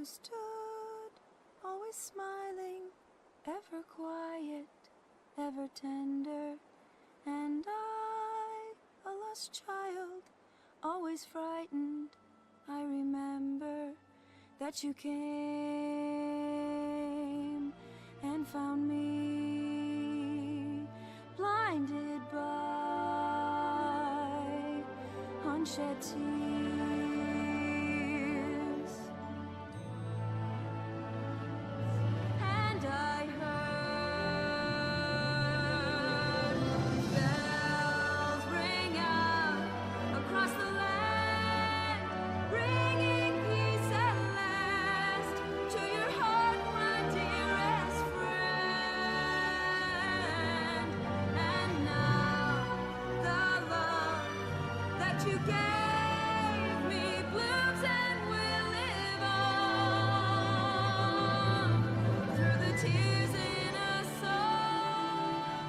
who stood, always smiling, ever quiet, ever tender, and I, a lost child, always frightened. I remember that you came and found me, blinded by unshed tears. And I heard bells ring out across the land, bringing peace at last to your heart, my dearest friend. And now the love that you gave me blooms and will live on through the tears in a song.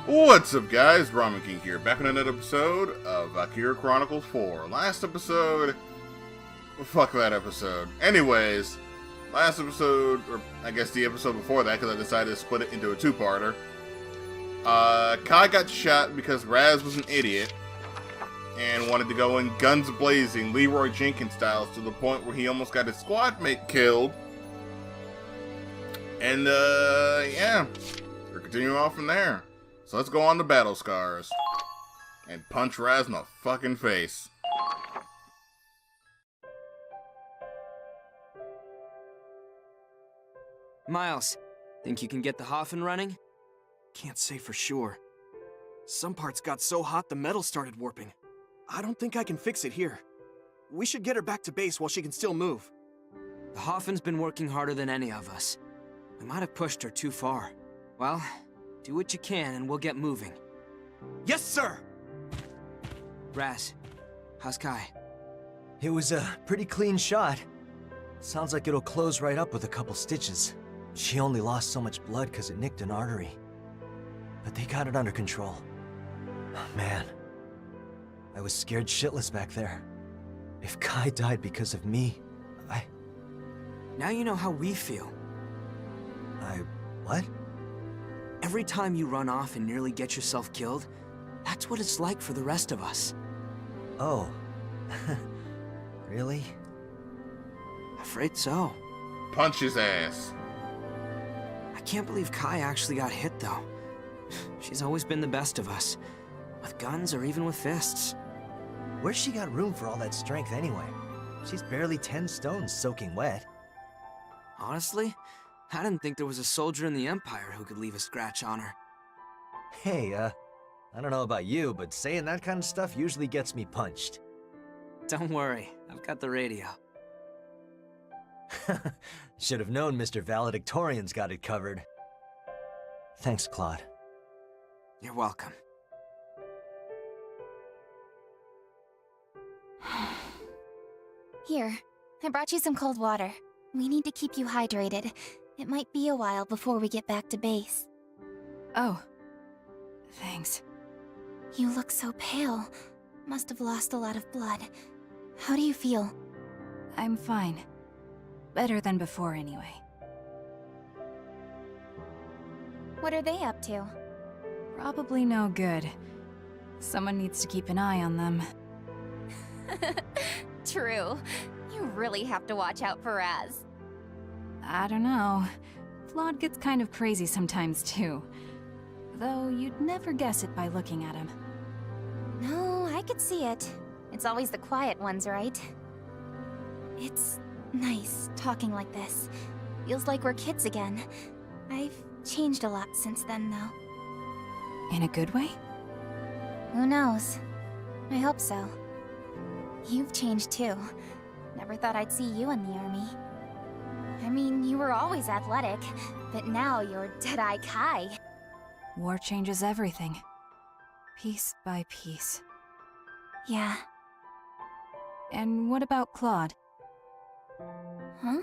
What's up, guys? Ramen King here, back in another episode of Valkyria Chronicles 4. Last episode... well, fuck that episode. Anyways, last episode, or I guess the episode before that, because I decided to split it into a two-parter. Kai got shot because Raz was an idiot and wanted to go in guns blazing, Leroy Jenkins styles, to the point where he almost got his squad mate killed. And, yeah, we're continuing on from there. So let's go on to Battle Scars and punch Raz in the fucking face. Miles, think you can get the Hoffen running? Can't say for sure. Some parts got so hot the metal started warping. I don't think I can fix it here. We should get her back to base while she can still move. The Hoffen's been working harder than any of us. We might have pushed her too far. Well, do what you can and we'll get moving. Yes, sir! Raz, how's Kai? It was a pretty clean shot. Sounds like it'll close right up with a couple stitches. She only lost so much blood because it nicked an artery. But they got it under control. Man, I was scared shitless back there. If Kai died because of me, Now you know how we feel. What? Every time you run off and nearly get yourself killed, that's what it's like for the rest of us. Oh. Really? Afraid so. Punch his ass. I can't believe Kai actually got hit, though. She's always been the best of us. With guns or even with fists. Where's she got room for all that strength anyway? She's barely 10 stones soaking wet. Honestly, I didn't think there was a soldier in the Empire who could leave a scratch on her. Hey, I don't know about you, but saying that kind of stuff usually gets me punched. Don't worry, I've got the radio. Should have known Mr. Valedictorian's got it covered. Thanks, Claude. You're welcome. Here, I brought you some cold water. We need to keep you hydrated. It might be a while before we get back to base. Oh, thanks. You look so pale. Must have lost a lot of blood. How do you feel? I'm fine. Better than before, anyway. What are they up to? Probably no good. Someone needs to keep an eye on them. True. You really have to watch out for Raz. I don't know. Claude gets kind of crazy sometimes, too. Though you'd never guess it by looking at him. No, I could see it. It's always the quiet ones, right? It's nice talking like this. Feels like we're kids again. I've changed a lot since then, though. In a good way? Who knows? I hope so. You've changed too. Never thought I'd see you in the army. I mean, you were always athletic, but now you're Deadeye Kai. War changes everything. Piece by piece. Yeah. And what about Claude? Huh?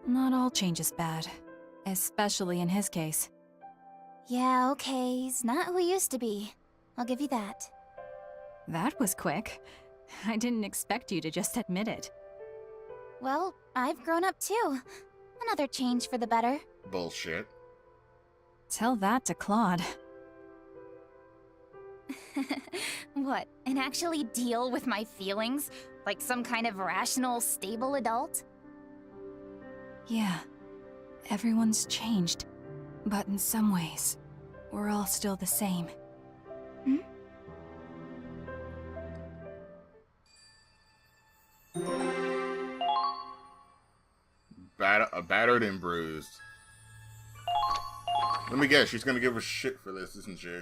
Not all change is bad. Especially in his case. Yeah, okay, he's not who he used to be. I'll give you that. That was quick. I didn't expect you to just admit it. Well, I've grown up too. Another change for the better. Bullshit. Tell that to Claude. What, and actually deal with my feelings? Like some kind of rational, stable adult? Yeah, everyone's changed. But in some ways, we're all still the same. Hmm? Battered and bruised. Let me guess, she's gonna give us shit for this, isn't she?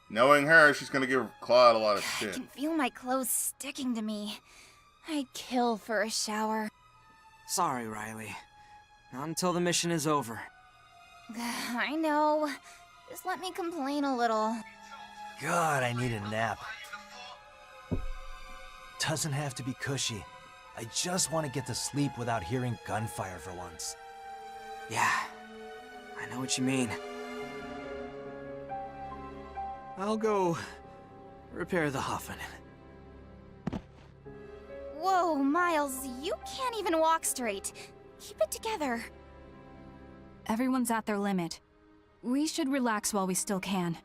Knowing her, she's gonna give Claude a lot of I shit. can feel my clothes sticking to me. I'd kill for a shower. Sorry, Riley. Not until the mission is over. I know. Just let me complain a little. God, I need a nap. Doesn't have to be cushy. I just want to get to sleep without hearing gunfire for once. Yeah, I know what you mean. I'll go repair the Hoffen. Whoa, Miles, you can't even walk straight. Keep it together. Everyone's at their limit. We should relax while we still can.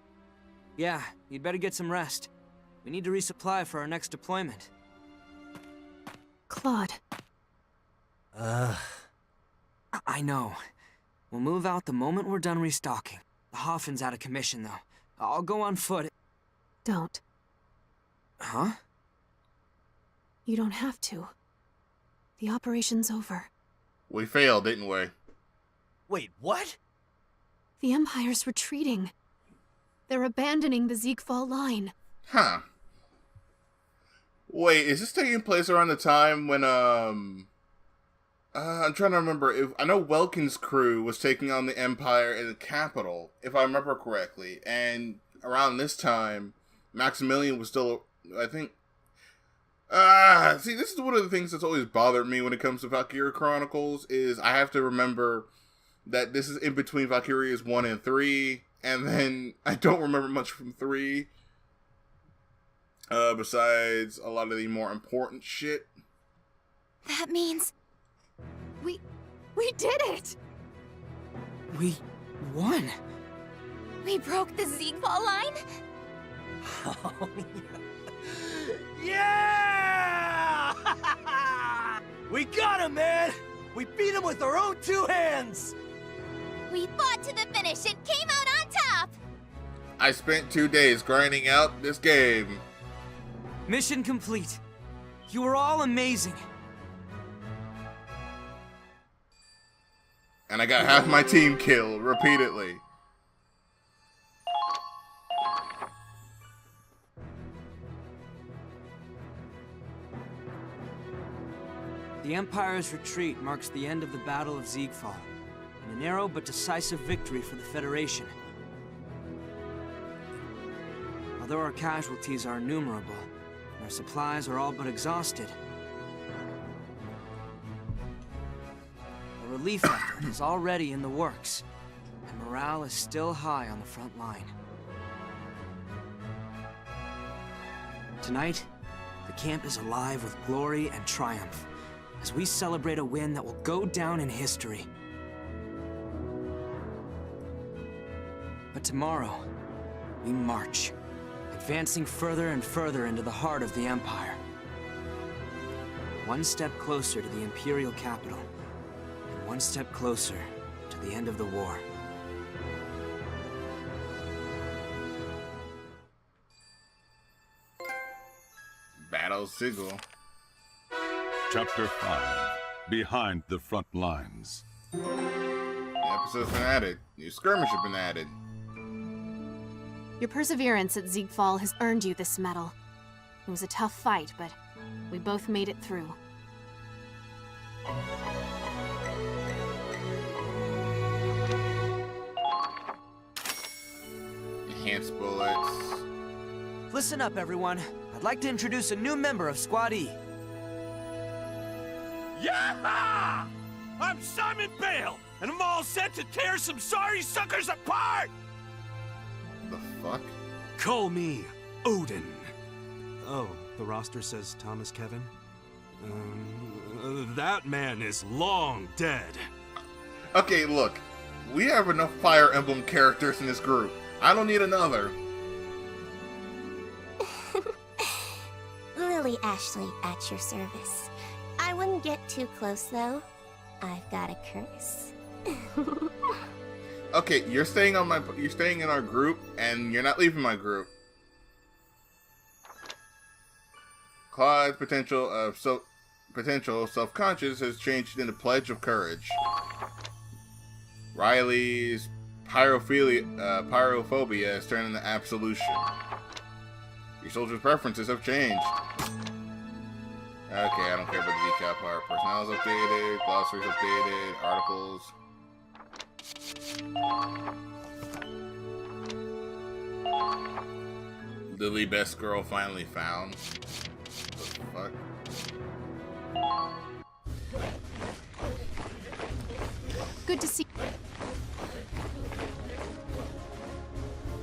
Yeah, you'd better get some rest. We need to resupply for our next deployment. Claude. I know. We'll move out the moment we're done restocking. The Hoffen's out of commission, though. I'll go on foot. Don't. Huh? You don't have to. The operation's over. We failed, didn't we? Wait, what? The Empire's retreating. They're abandoning the Ziegfall line. Huh. Wait, is this taking place around the time when, I'm trying to remember. I know Welkin's crew was taking on the Empire in the capital, if I remember correctly. And around this time, Maximilian was still, I think... see, this is one of the things that's always bothered me when it comes to Valkyria Chronicles, is I have to remember that this is in between Valkyria's 1 and 3, and then I don't remember much from 3. Besides a lot of the more important shit. That means... We did it! We won. we broke the Ziegfall line? Oh, yeah! We got him, man! We beat him with our own 2 hands! We fought to the finish and came out on top! I spent 2 days grinding out this game. Mission complete. You were all amazing. And I got half my team killed repeatedly. The Empire's retreat marks the end of the Battle of Ziegfall, and a narrow but decisive victory for the Federation. Although our casualties are innumerable, and our supplies are all but exhausted, a relief effort is already in the works, and morale is still high on the front line. Tonight, the camp is alive with glory and triumph, as we celebrate a win that will go down in history. But tomorrow, we march, advancing further and further into the heart of the Empire. One step closer to the Imperial capital, and one step closer to the end of the war. Battle Sigil. Chapter 5. Behind the Front Lines. The episode's been added. New skirmish has been added. Your perseverance at Ziegfall has earned you this medal. It was a tough fight, but we both made it through. Enhanced bullets. Listen up, everyone. I'd like to introduce a new member of Squad E. Yeah! I'm Simon Bale, and I'm all set to tear some sorry suckers apart! The fuck? Call me Odin. Oh, the roster says Thomas Kevin? That man is long dead. Okay, look. We have enough Fire Emblem characters in this group. I don't need another. Lily Ashley at your service. I wouldn't get too close, though. I've got a curse. Okay, you're staying in our group, and you're not leaving my group. Claude's potential self-conscious has changed into Pledge of Courage. Riley's pyrophobia has turned into Absolution. Your soldiers' preferences have changed. Okay, I don't care about the decal part. Personnel's updated, glossary's updated, articles. Lily, best girl finally found. What the fuck? Good to see.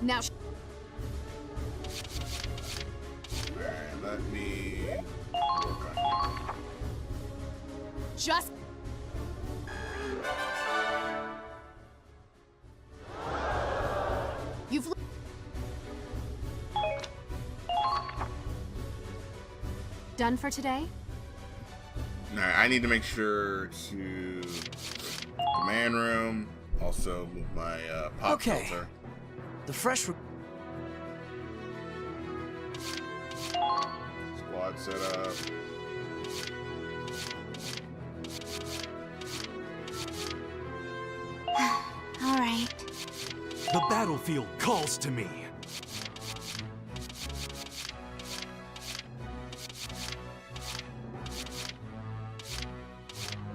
Now. Alright, let me work on it. Just. You've. Done for today? Alright, I need to make sure to command room. Also move my pop filter. The fresh. Squad set up. All right. The battlefield calls to me.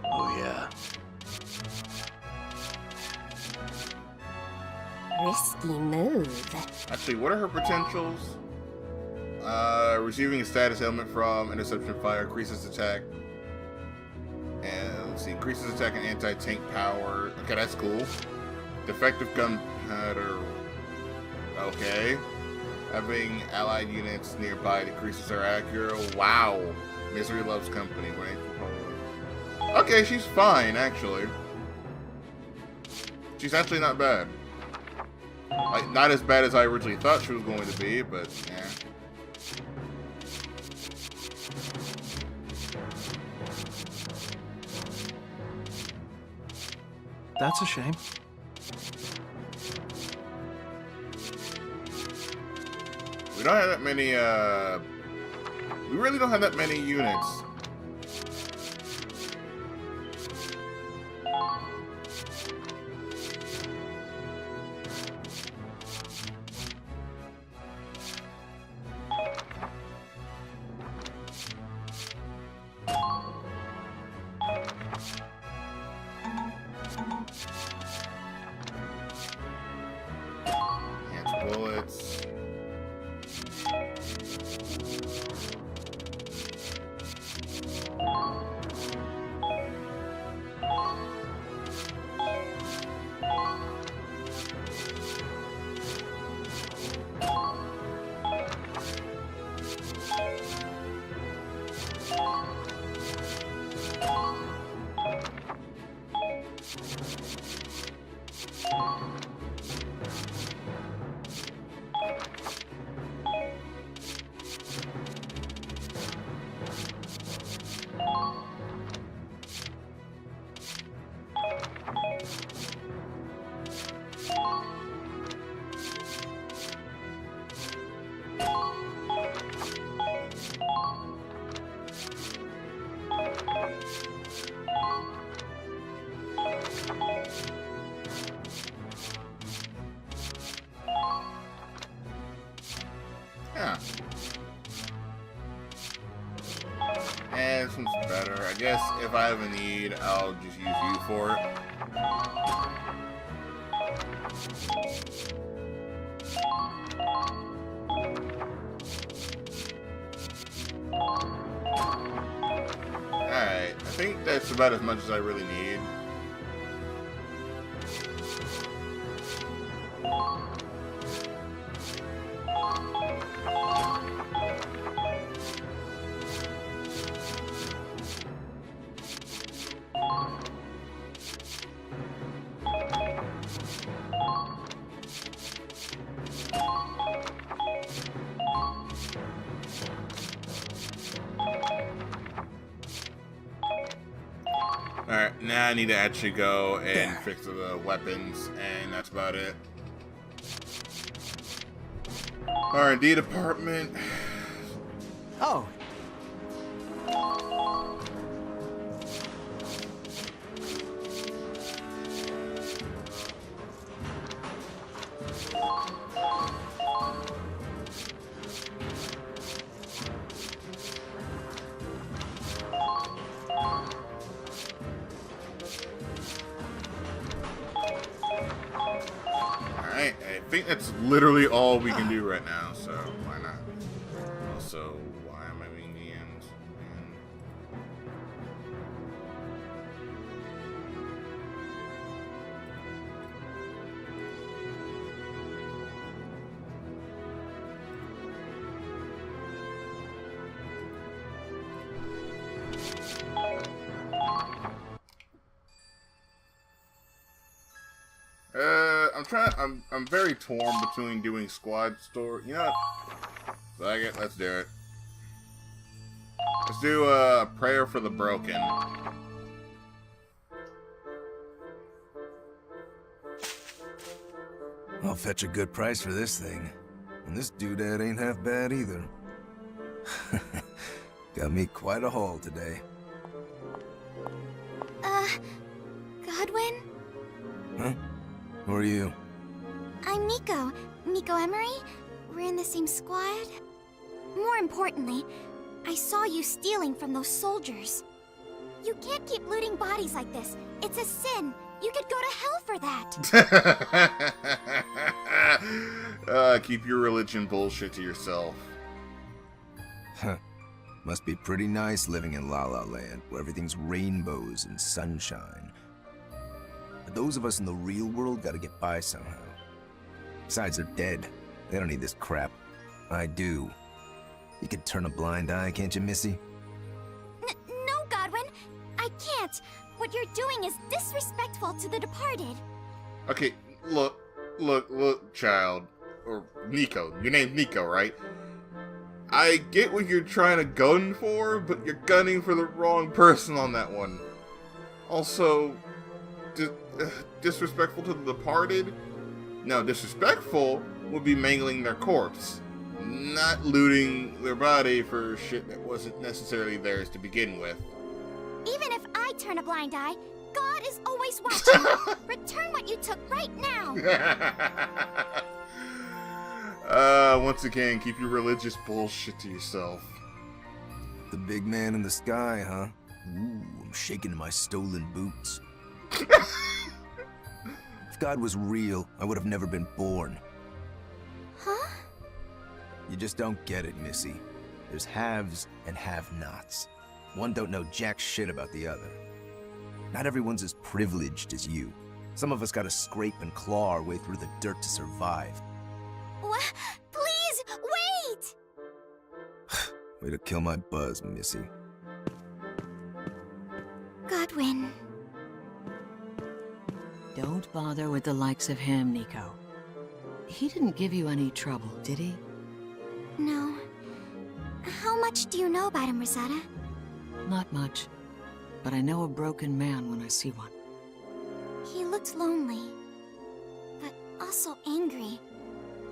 Oh, yeah. Risky move. Actually, what are her potentials? Receiving a status ailment from interception fire increases attack. And let's see, increases attack and anti-tank power. Okay, that's cool. Defective gunpowder. Okay. Having allied units nearby decreases her accuracy. Wow. Misery loves company. Okay, she's fine, actually. She's actually not bad. Like, not as bad as I originally thought she was going to be, but yeah. That's a shame. We don't have that many, we really don't have that many units. Bullets. Yeah. And this one's better. I guess if I have a need, I'll just use you for it. Alright, I think that's about as much as I really need. Alright, now I need to actually go and fix the weapons, and that's about it. R&D department. Oh. Alright, I think that's literally all we can do right now, so why not? Also, why am I being the end? I'm very torn between doing squad story. You know what? Fuck it, let's do it. Let's do a prayer for the broken. I'll fetch a good price for this thing. And this doodad ain't half bad either. Got me quite a haul today. Godwin? Huh? Who are you? I'm Nico. Nico Emery. We're in the same squad. More importantly, I saw you stealing from those soldiers. You can't keep looting bodies like this. It's a sin. You could go to hell for that. Keep your religion bullshit to yourself. Huh. Must be pretty nice living in La La Land, where everything's rainbows and sunshine. But those of us in the real world gotta get by somehow. Besides, they're dead. They don't need this crap. I do. You could turn a blind eye, can't you, Missy? No, Godwin. I can't. What you're doing is disrespectful to the departed. Okay, look, child. Or Nico. Your name's Nico, right? I get what you're trying to gun for, but you're gunning for the wrong person on that one. Also, disrespectful to the departed? No, disrespectful would be mangling their corpse, not looting their body for shit that wasn't necessarily theirs to begin with. Even if I turn a blind eye, God is always watching. Return what you took right now. Once again, keep your religious bullshit to yourself. The big man in the sky, huh? Ooh, I'm shaking my stolen boots. If God was real, I would have never been born. Huh? You just don't get it, Missy. There's haves and have-nots. One don't know jack shit about the other. Not everyone's as privileged as you. Some of us gotta scrape and claw our way through the dirt to survive. What? Please, wait! Way to kill my buzz, Missy. Godwin. Don't bother with the likes of him, Nico. He didn't give you any trouble, did he? No. How much do you know about him, Rosetta? Not much. But I know a broken man when I see one. He looked lonely, but also angry,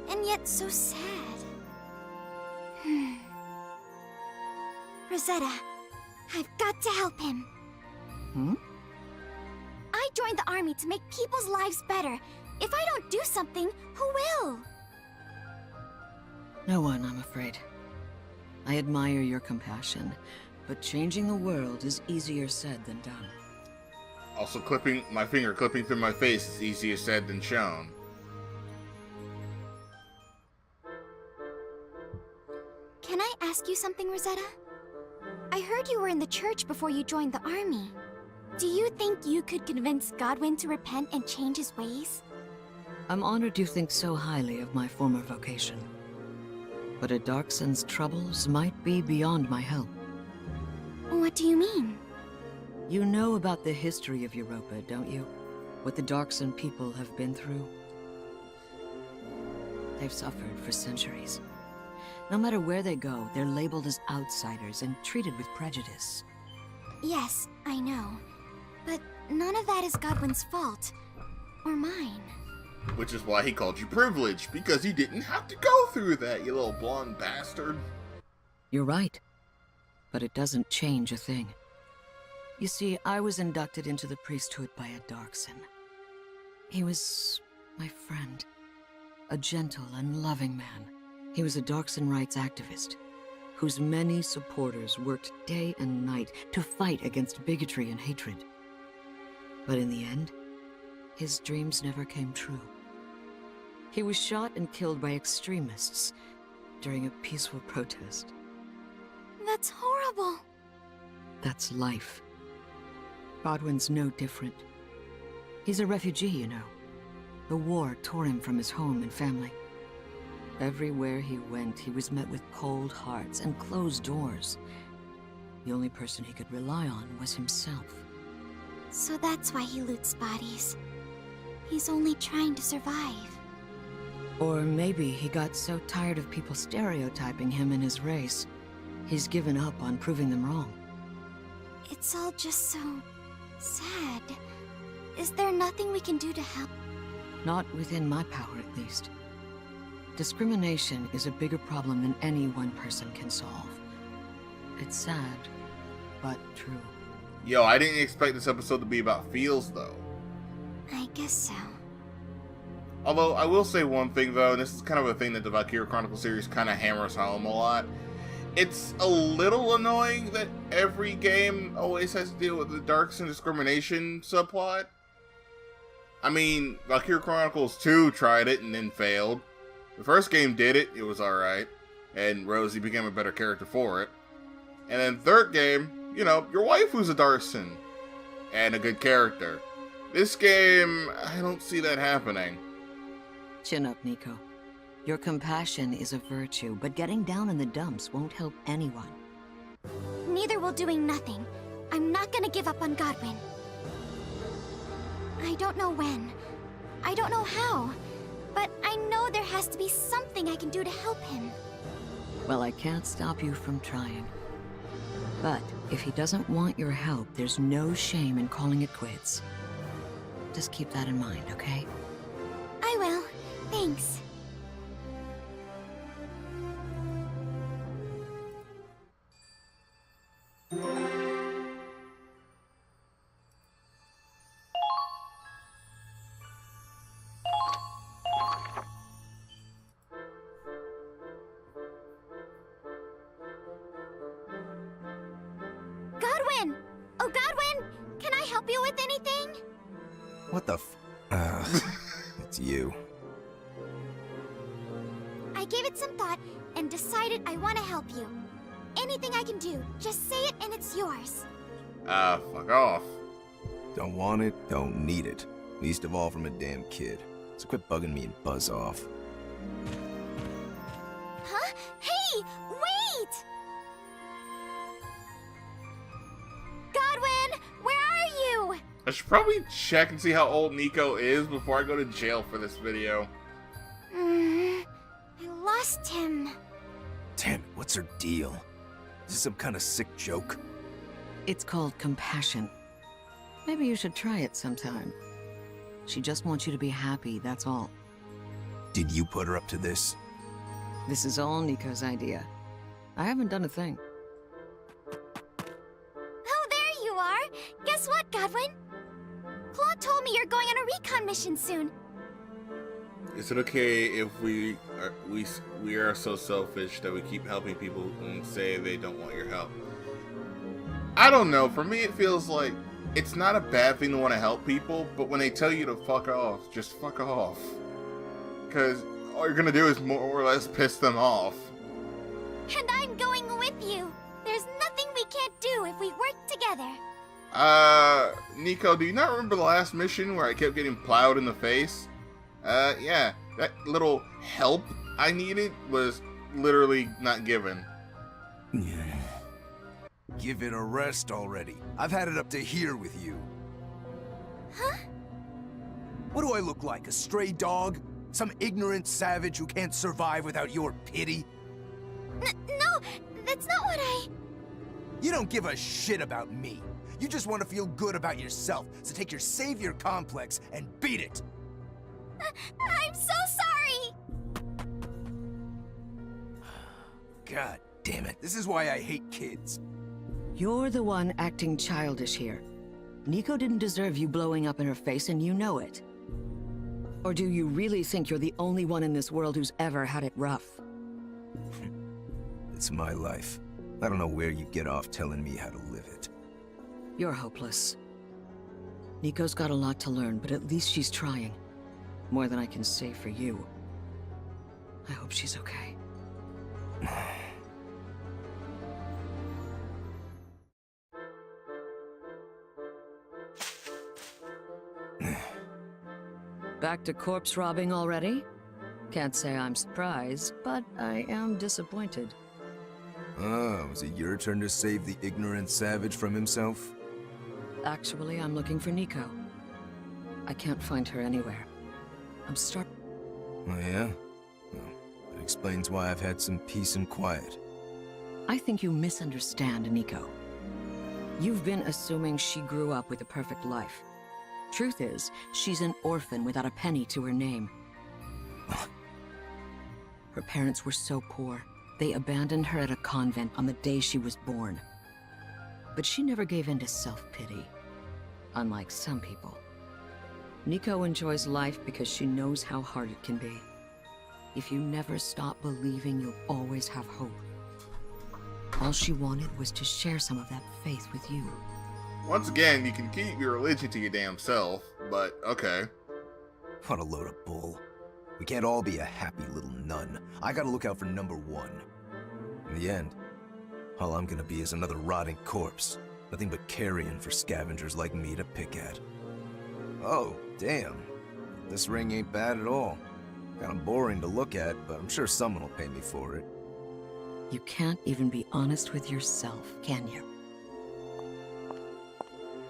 and yet so sad. Rosetta, I've got to help him. Hmm? I joined the army to make people's lives better. If I don't do something, who will? No one, I'm afraid. I admire your compassion, but changing the world is easier said than done. Also, my finger clipping through my face is easier said than shown. Can I ask you something, Rosetta? I heard you were in the church before you joined the army. Do you think you could convince Godwin to repent and change his ways? I'm honored you think so highly of my former vocation. But a Darkson's troubles might be beyond my help. What do you mean? You know about the history of Europa, don't you? What the Darkson people have been through? They've suffered for centuries. No matter where they go, they're labeled as outsiders and treated with prejudice. Yes, I know. But none of that is Godwin's fault. Or mine. Which is why he called you privileged, because you didn't have to go through that, you little blonde bastard. You're right. But it doesn't change a thing. You see, I was inducted into the priesthood by a Darkson. He was my friend. A gentle and loving man. He was a Darkson rights activist, whose many supporters worked day and night to fight against bigotry and hatred. But in the end, his dreams never came true. He was shot and killed by extremists during a peaceful protest. That's horrible. That's life. Godwin's no different. He's a refugee, you know. The war tore him from his home and family. Everywhere he went, he was met with cold hearts and closed doors. The only person he could rely on was himself. So that's why he loots bodies. He's only trying to survive. Or maybe he got so tired of people stereotyping him and his race, he's given up on proving them wrong. It's all just so sad. Is there nothing we can do to help? Not within my power, at least. Discrimination is a bigger problem than any one person can solve. It's sad, but true. Yo, I didn't expect this episode to be about feels, though. I guess so. Although, I will say one thing, though, and this is kind of a thing that the Valkyria Chronicles series kind of hammers home a lot. It's a little annoying that every game always has to deal with the Darkson discrimination subplot. I mean, Valkyria Chronicles 2 tried it and then failed. The first game did it, it was alright, and Rosie became a better character for it. And then third game, you know, your waifu's a Darkson, and a good character. This game, I don't see that happening. Chin up, Nico. Your compassion is a virtue, but getting down in the dumps won't help anyone. Neither will doing nothing. I'm not gonna give up on Godwin. I don't know when. I don't know how. But I know there has to be something I can do to help him. Well, I can't stop you from trying. But if he doesn't want your help, there's no shame in calling it quits. Just keep that in mind, okay? I will. Thanks. Godwin! Oh, Godwin! Can I help you with anything? What the it's you. I gave it some thought and decided I want to help you. Anything I can do, just say it and it's yours. Fuck off. Don't want it, don't need it. Least of all from a damn kid. So quit bugging me and buzz off. Huh? Hey! Wait! Godwin! Where are you? I should probably check and see how old Nico is before I go to jail for this video. I lost him. Damn it, what's her deal? Is this some kind of sick joke? It's called compassion. Maybe you should try it sometime. She just wants you to be happy, that's all. Did you put her up to this? This is all Nico's idea. I haven't done a thing. Oh, there you are! Guess what, Godwin? Claude told me you're going on a recon mission soon. Is it okay if we are so selfish that we keep helping people and say they don't want your help? I don't know. For me, it feels like it's not a bad thing to want to help people, but when they tell you to fuck off, just fuck off. Because all you're gonna do is more or less piss them off. And I'm going with you. There's nothing we can't do if we work together. Nico, do you not remember the last mission where I kept getting plowed in the face? Yeah, that little help I needed was literally not given. Give it a rest already. I've had it up to here with you. Huh? What do I look like, a stray dog? Some ignorant savage who can't survive without your pity? No, that's not what I... You don't give a shit about me. You just want to feel good about yourself, so take your savior complex and beat it! I'm so sorry! God damn it, this is why I hate kids. You're the one acting childish here. Nico didn't deserve you blowing up in her face, and you know it. Or do you really think you're the only one in this world who's ever had it rough? It's my life. I don't know where you get off telling me how to live it. You're hopeless. Nico's got a lot to learn, but at least she's trying. More than I can say for you. I hope she's okay. Back to corpse robbing already? Can't say I'm surprised, but I am disappointed. Oh, is it your turn to save the ignorant savage from himself? Actually, I'm looking for Nico. I can't find her anywhere. I'm Oh yeah? Well, that explains why I've had some peace and quiet. I think you misunderstand Nico. You've been assuming she grew up with a perfect life. Truth is, she's an orphan without a penny to her name. Her parents were so poor, they abandoned her at a convent on the day she was born. But she never gave in to self-pity, unlike some people. Nico enjoys life because she knows how hard it can be. If you never stop believing, you'll always have hope. All she wanted was to share some of that faith with you. Once again, you can keep your religion to your damn self, but okay. What a load of bull. We can't all be a happy little nun. I gotta look out for number one. In the end, all I'm gonna be is another rotting corpse. Nothing but carrion for scavengers like me to pick at. Oh, damn. This ring ain't bad at all. Kinda boring to look at, but I'm sure someone will pay me for it. You can't even be honest with yourself, can you?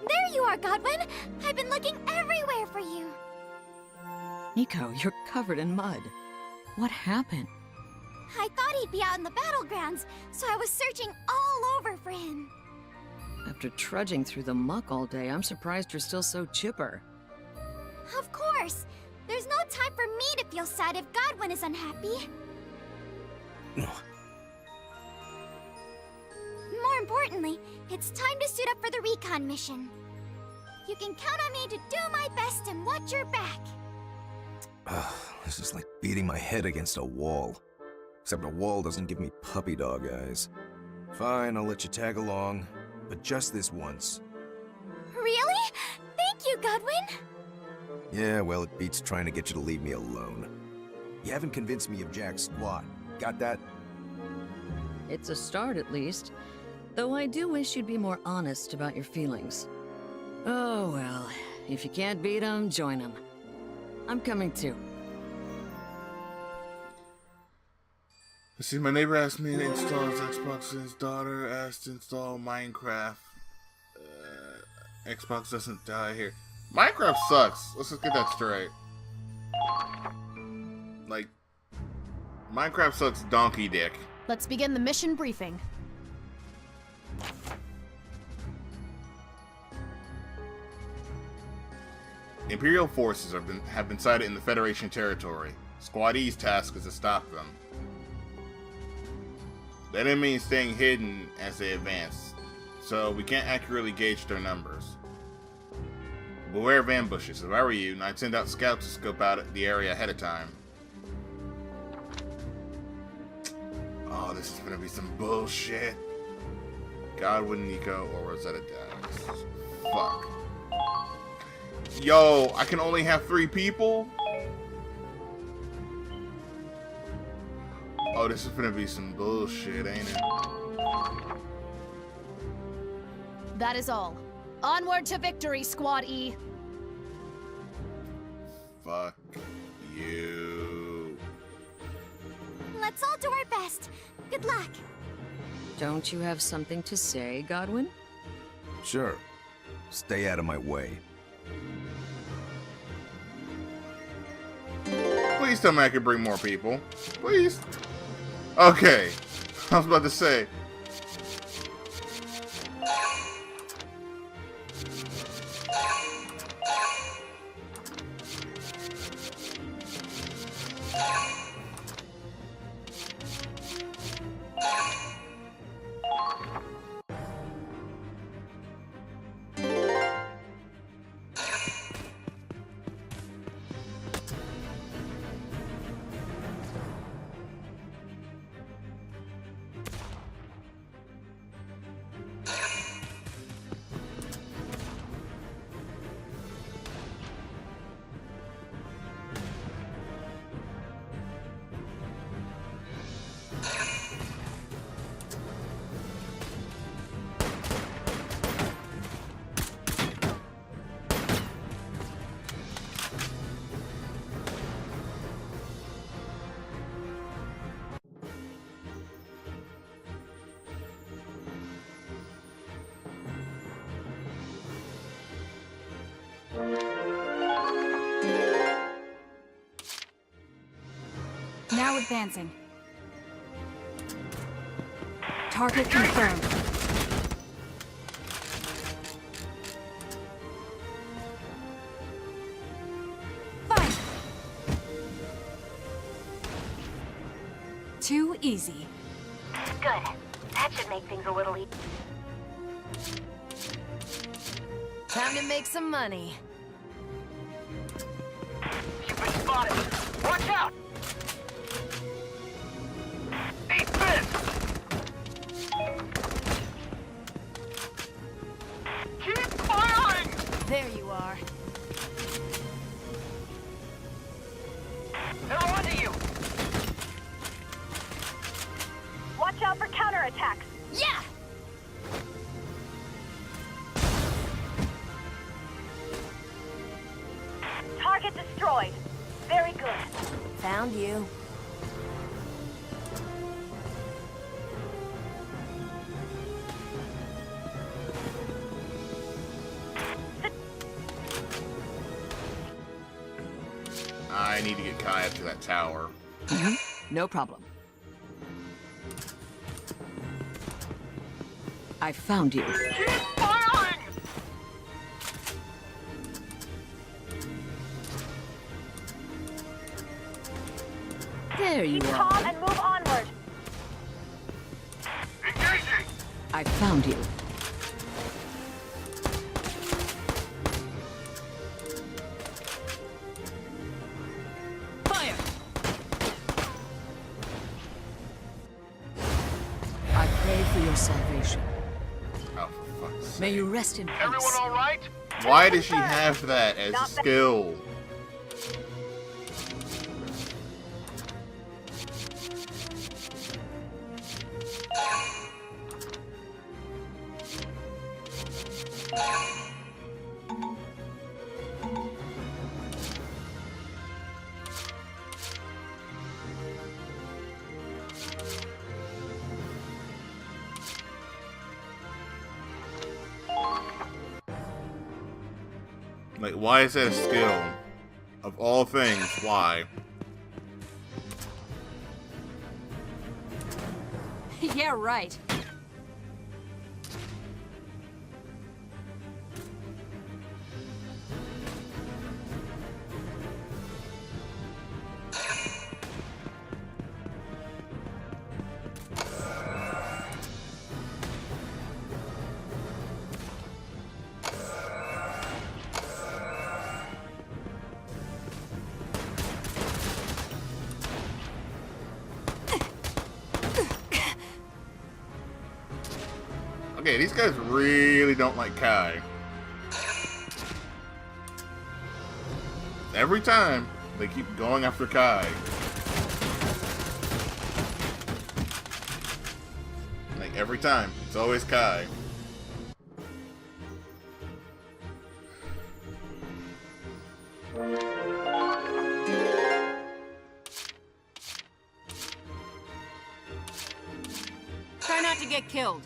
There you are, Godwin! I've been looking everywhere for you! Nico, you're covered in mud. What happened? I thought he'd be out in the battlegrounds, so I was searching all over for him. After trudging through the muck all day, I'm surprised you're still so chipper. Of course! There's no time for me to feel sad if Godwin is unhappy. More importantly, it's time to suit up for the recon mission. You can count on me to do my best and watch your back. This is like beating my head against a wall. Except a wall doesn't give me puppy dog eyes. Fine, I'll let you tag along, but just this once. Really? Thank you, Godwin! Yeah, well, it beats trying to get you to leave me alone. You haven't convinced me of Jack squat. Got that? It's a start, at least. Though I do wish you'd be more honest about your feelings. Oh, well. If you can't beat 'em, join 'em. I'm coming too. Let's see, my neighbor asked me to install his Xbox and his daughter asked to install Minecraft. Xbox doesn't die here. Minecraft sucks. Let's just get that straight. Like, Minecraft sucks donkey dick. Let's begin the mission briefing. Imperial forces have been sighted in the Federation territory. Squad E's task is to stop them. That means staying hidden as they advance, so we can't accurately gauge their numbers. Beware of ambushes. If I were you, I'd send out scouts to scope out the area ahead of time. Oh, this is gonna be some bullshit. Godwin, Nico, or Rosetta Dax. Fuck. Yo, I can only have 3 people? Oh, this is gonna be some bullshit, ain't it? That is all. Onward to victory, Squad E! Fuck you. Let's all do our best. Good luck. Don't you have something to say, Godwin? Sure. Stay out of my way. Please tell me I can bring more people. Please. Okay. I was about to say. Now advancing. Target confirmed. Fire! Too easy. Good. That should make things a little easier. Time to make some money. You've been spotted. Watch out! Eat this! Keep firing! There you are. They're onto you! Watch out for counterattacks. Yeah! Target destroyed. Very good. Found you. I need to get Kai up to that tower. No problem. I found you. Keep firing! There you Keep calm are. and move onward. Engaging! I found you. Fire! I pray for your salvation. Oh, for fuck's sake. May you rest in peace. Everyone all right? Why does she have that as a skill? Like, why is that a skill? Of all things, why? Yeah, right. Okay, these guys really don't like Kai. Every time, they keep going after Kai. Like, every time. It's always Kai. Try not to get killed.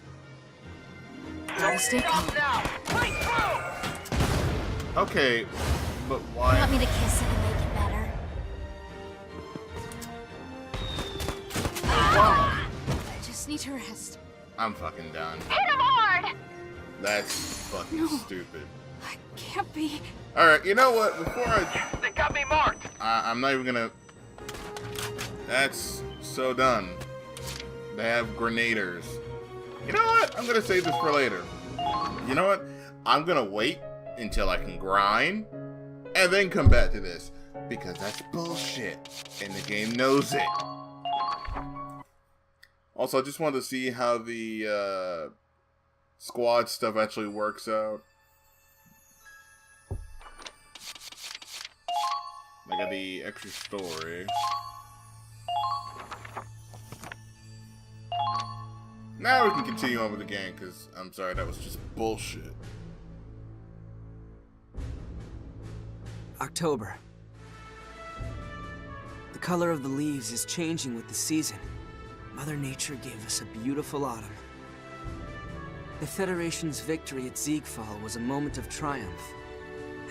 Gotta stay calm. Now! Fight through! Okay, but Want why? me to kiss it and make it better? I just need to rest. I'm fucking done. Hit him hard! That's fucking stupid. I can't be. Alright, you know what? Before They got me marked! I'm not even gonna... That's so done. They have grenaders. You know what? I'm gonna save this for later. You know what? I'm gonna wait until I can grind, and then come back to this. Because that's bullshit. And the game knows it. Also, I just wanted to see how the squad stuff actually works out. I got the extra story. Now we can continue on with the game, because I'm sorry, that was just bullshit. October. The color of the leaves is changing with the season. Mother Nature gave us a beautiful autumn. The Federation's victory at Ziegfall was a moment of triumph,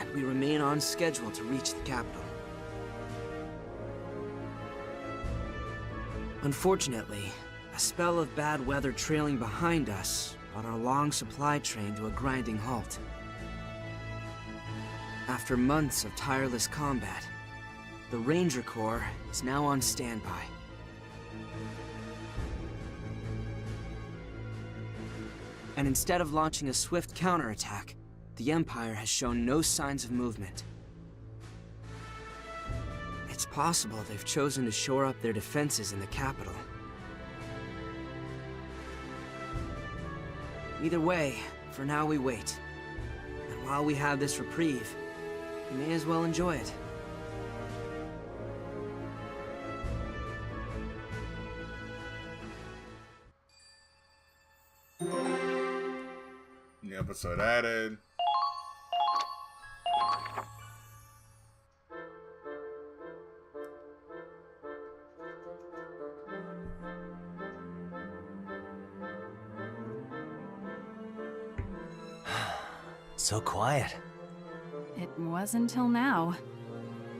and we remain on schedule to reach the capital. Unfortunately, a spell of bad weather trailing behind us brought our long supply train to a grinding halt. After months of tireless combat, the Ranger Corps is now on standby. And instead of launching a swift counterattack, the Empire has shown no signs of movement. It's possible they've chosen to shore up their defenses in the capital. Either way, for now we wait. And while we have this reprieve, we may as well enjoy it. New episode added. So quiet. It was until now.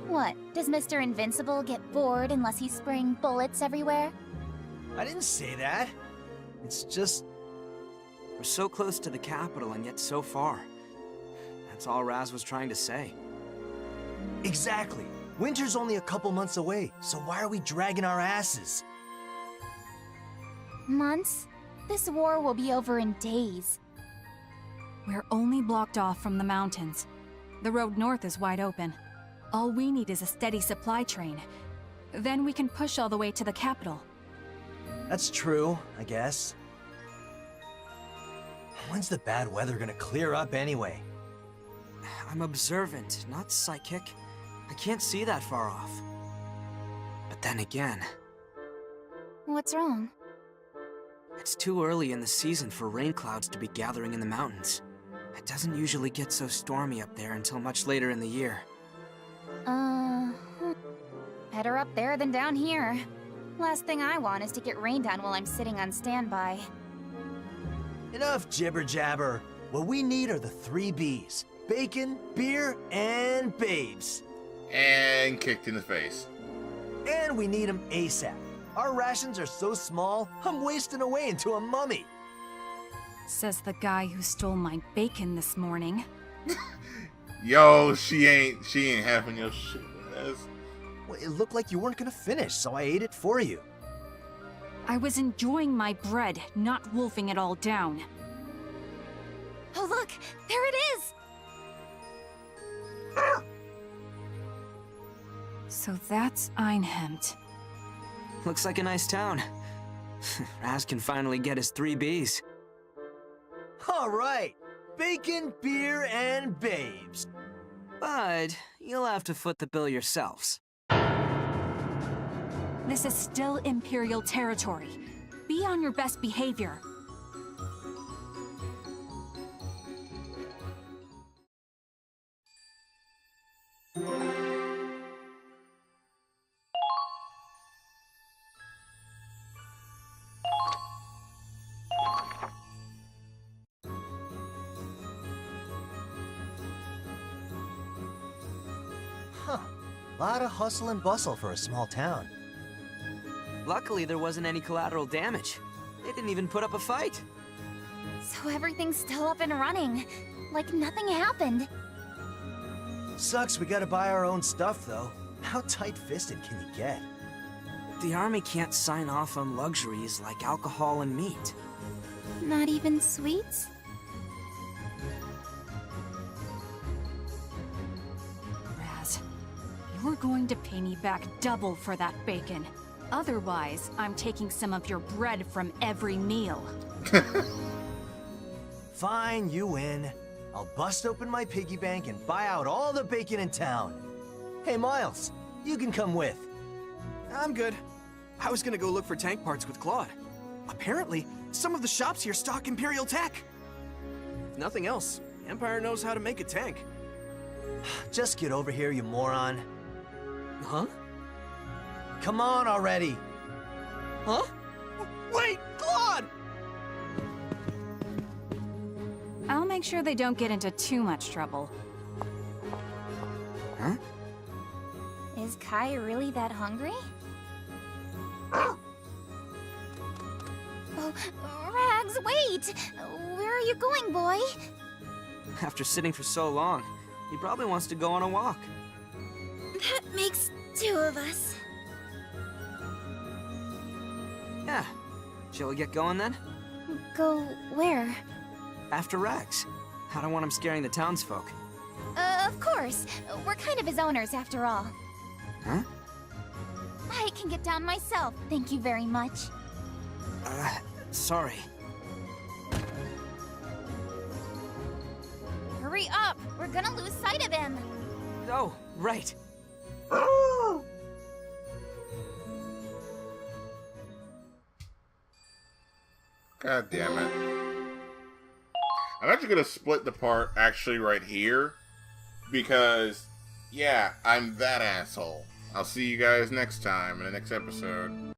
What? Does Mr. Invincible get bored unless he's spraying bullets everywhere? I didn't say that. It's just... We're so close to the capital and yet so far. That's all Raz was trying to say. Exactly. Winter's only a couple months away, so why are we dragging our asses? Months? This war will be over in days. We're only blocked off from the mountains. The road north is wide open. All we need is a steady supply train. Then we can push all the way to the capital. That's true, I guess. When's the bad weather gonna clear up anyway? I'm observant, not psychic. I can't see that far off. But then again... What's wrong? It's too early in the season for rain clouds to be gathering in the mountains. It doesn't usually get so stormy up there until much later in the year. Better up there than down here. Last thing I want is to get rained on while I'm sitting on standby. Enough jibber-jabber. What we need are the 3 Bs. Bacon, beer, and babes. And kicked in the face. And we need them ASAP. Our rations are so small, I'm wasting away into a mummy. Says the guy who stole my bacon this morning. Yo, she ain't having your shit. Well, it looked like you weren't gonna finish, so I ate it for you. I was enjoying my bread, not wolfing it all down. Oh look! There it is! So that's Einhemd. Looks like a nice town. Raz can finally get his 3 Bs. All right. Bacon, beer, and babes. But you'll have to foot the bill yourselves. This is still Imperial territory. Be on your best behavior. Huh. Lot of hustle and bustle for a small town. Luckily, there wasn't any collateral damage. They didn't even put up a fight. So everything's still up and running. Like nothing happened. Sucks we gotta buy our own stuff, though. How tight-fisted can you get? The army can't sign off on luxuries like alcohol and meat. Not even sweets? Raz, you're going to pay me back double for that bacon. Otherwise, I'm taking some of your bread from every meal. Fine, you win. I'll bust open my piggy bank and buy out all the bacon in town. Hey, Miles, you can come with. I'm good. I was gonna go look for tank parts with Claude. Apparently, some of the shops here stock Imperial tech. If nothing else, Empire knows how to make a tank. Just get over here, you moron. Huh? Come on already. Huh? Wait, Claude! I'll make sure they don't get into too much trouble. Huh? Is Kai really that hungry? Oh, Rags, wait! Where are you going, boy? After sitting for so long, he probably wants to go on a walk. That makes two of us. Yeah. Shall we get going then? Go where? After Rags. I don't want him scaring the townsfolk. Of course. We're kind of his owners after all. Huh? I can get down myself, thank you very much. Sorry. Hurry up! We're gonna lose sight of him! Oh, right. God damn it. I'm actually gonna split the part actually right here. Because, yeah, I'm that asshole. I'll see you guys next time in the next episode.